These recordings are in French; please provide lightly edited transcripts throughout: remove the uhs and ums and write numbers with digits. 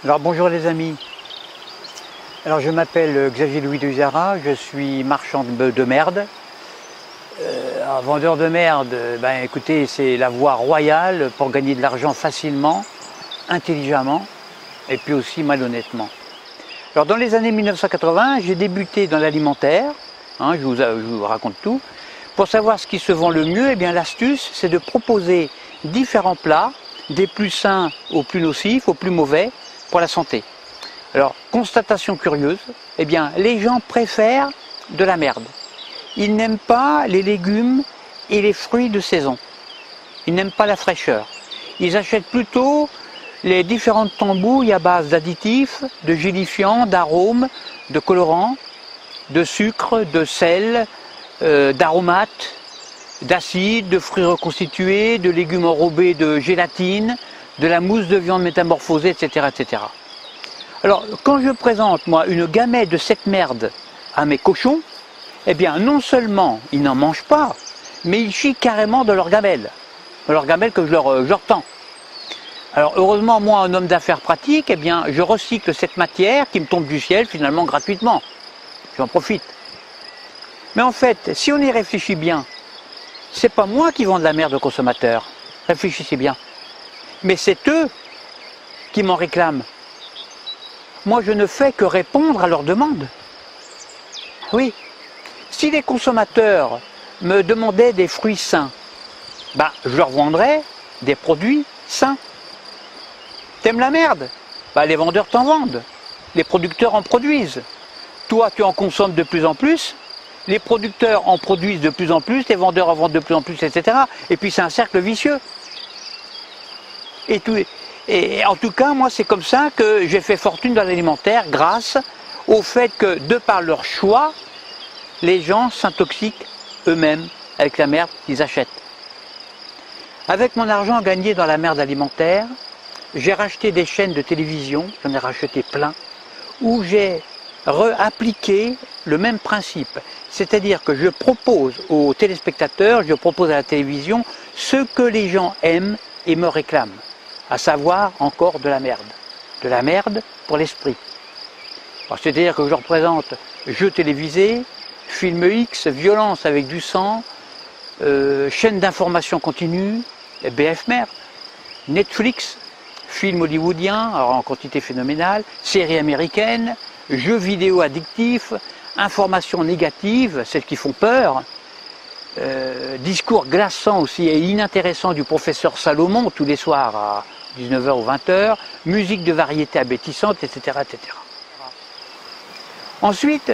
Alors bonjour les amis, alors je m'appelle Xavier Louis de Huzara, je suis marchand de merde. Vendeur de merde, ben écoutez, c'est la voie royale pour gagner de l'argent facilement, intelligemment et puis aussi malhonnêtement. Alors dans les années 1980, j'ai débuté dans l'alimentaire, je vous raconte tout. Pour savoir ce qui se vend le mieux, eh bien l'astuce c'est de proposer différents plats, des plus sains aux plus nocifs, aux plus mauvais, pour la santé. Alors, constatation curieuse, eh bien, les gens préfèrent de la merde. Ils n'aiment pas les légumes et les fruits de saison. Ils n'aiment pas la fraîcheur. Ils achètent plutôt les différentes tambouilles à base d'additifs, de gélifiants, d'arômes, de colorants, de sucre, de sel, d'aromates, d'acides, de fruits reconstitués, de légumes enrobés de gélatine, de la mousse de viande métamorphosée, etc., etc. Alors, quand je présente, moi, une gamelle de cette merde à mes cochons, eh bien, non seulement ils n'en mangent pas, mais ils chient carrément de leur gamelle que je leur tends. Alors, heureusement, moi, un homme d'affaires pratique, eh bien, je recycle cette matière qui me tombe du ciel, finalement, gratuitement. J'en profite. Mais en fait, si on y réfléchit bien, c'est pas moi qui vends de la merde aux consommateurs. Réfléchissez bien. Mais c'est eux qui m'en réclament. Moi, je ne fais que répondre à leurs demandes. Oui. Si les consommateurs me demandaient des fruits sains, je leur vendrais des produits sains. T'aimes la merde? Les vendeurs t'en vendent. Les producteurs en produisent. Toi, tu en consommes de plus en plus. Les producteurs en produisent de plus en plus. Les vendeurs en vendent de plus en plus, etc. Et puis, c'est un cercle vicieux. Et en tout cas, moi, c'est comme ça que j'ai fait fortune dans l'alimentaire grâce au fait que, de par leur choix, les gens s'intoxiquent eux-mêmes avec la merde qu'ils achètent. Avec mon argent gagné dans la merde alimentaire, j'ai racheté des chaînes de télévision, j'en ai racheté plein, où j'ai appliqué le même principe. C'est-à-dire que je propose aux téléspectateurs, je propose à la télévision ce que les gens aiment et me réclament. À savoir encore de la merde pour l'esprit. C'est-à-dire que je représente jeux télévisés, films X, violence avec du sang, chaîne d'information continue, BF Merde, Netflix, films hollywoodiens, alors en quantité phénoménale, séries américaines, jeux vidéo addictifs, informations négatives, celles qui font peur, discours glaçants aussi et inintéressants du professeur Salomon tous les soirs à 19h ou 20h, musique de variété abétissante, etc., etc. Ensuite,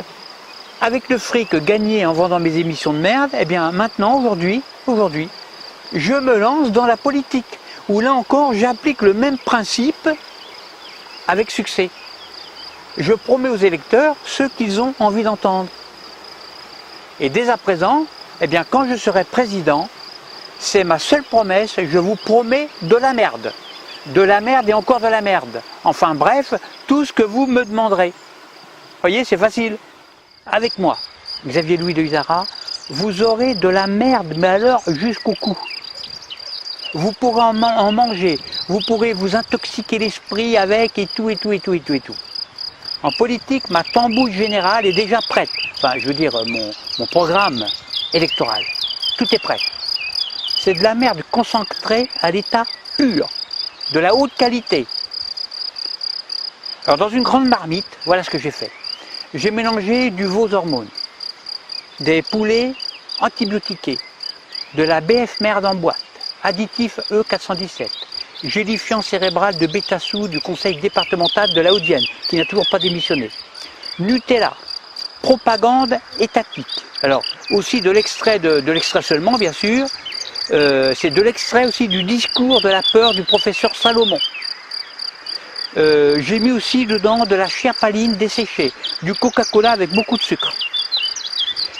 avec le fric gagné en vendant mes émissions de merde, eh bien maintenant, aujourd'hui, je me lance dans la politique, où là encore j'applique le même principe avec succès. Je promets aux électeurs ce qu'ils ont envie d'entendre. Et dès à présent, eh bien quand je serai président, c'est ma seule promesse, je vous promets de la merde. De la merde et encore de la merde. Enfin bref, tout ce que vous me demanderez. Voyez, c'est facile. Avec moi, Xavier Louis de Huzara, vous aurez de la merde, mais alors jusqu'au cou. Vous pourrez en manger, vous pourrez vous intoxiquer l'esprit avec et tout. En politique, ma tambouille générale est déjà prête. Enfin, je veux dire, mon programme électoral. Tout est prêt. C'est de la merde concentrée à l'état pur. De la haute qualité. Alors dans une grande marmite, voilà ce que j'ai fait. J'ai mélangé du veau hormones, des poulets antibiotiqués, de la BF Merde en boîte, additif E417, gélifiant cérébral de Bétassou du conseil départemental de la Haute-Vienne, qui n'a toujours pas démissionné, Nutella, propagande étatique. Alors aussi de l'extrait seulement bien sûr, c'est de l'extrait aussi du discours de la peur du professeur Salomon. J'ai mis aussi dedans de la chiapaline desséchée, du Coca-Cola avec beaucoup de sucre,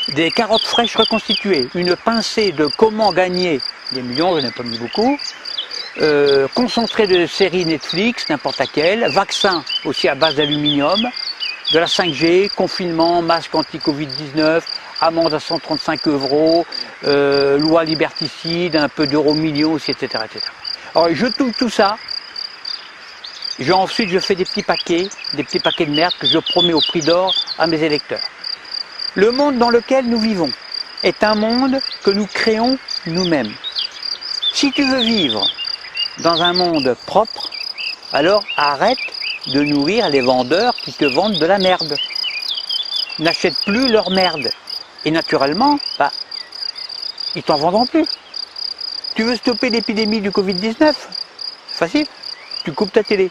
des carottes fraîches reconstituées, une pincée de comment gagner des millions, je n'ai pas mis beaucoup, concentré de série Netflix, n'importe laquelle, vaccin aussi à base d'aluminium, de la 5G, confinement, masque anti-Covid-19, amende à 135 €, loi liberticide, un peu d'euros millions aussi, etc., etc. Alors je touche tout ça Ensuite, je fais des petits paquets de merde que je promets au prix d'or à mes électeurs. Le monde dans lequel nous vivons est un monde que nous créons nous-mêmes. Si tu veux vivre dans un monde propre, alors arrête de nourrir les vendeurs qui te vendent de la merde. N'achète plus leur merde. Et naturellement, ils t'en vendront plus. Tu veux stopper l'épidémie du Covid-19? Facile. Tu coupes ta télé.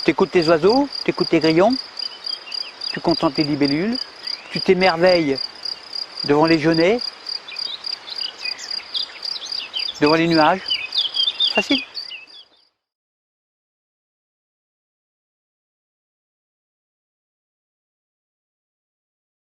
Tu écoutes tes oiseaux, tu écoutes tes grillons, tu contemples tes libellules, tu t'émerveilles devant les genêts, devant les nuages. Facile.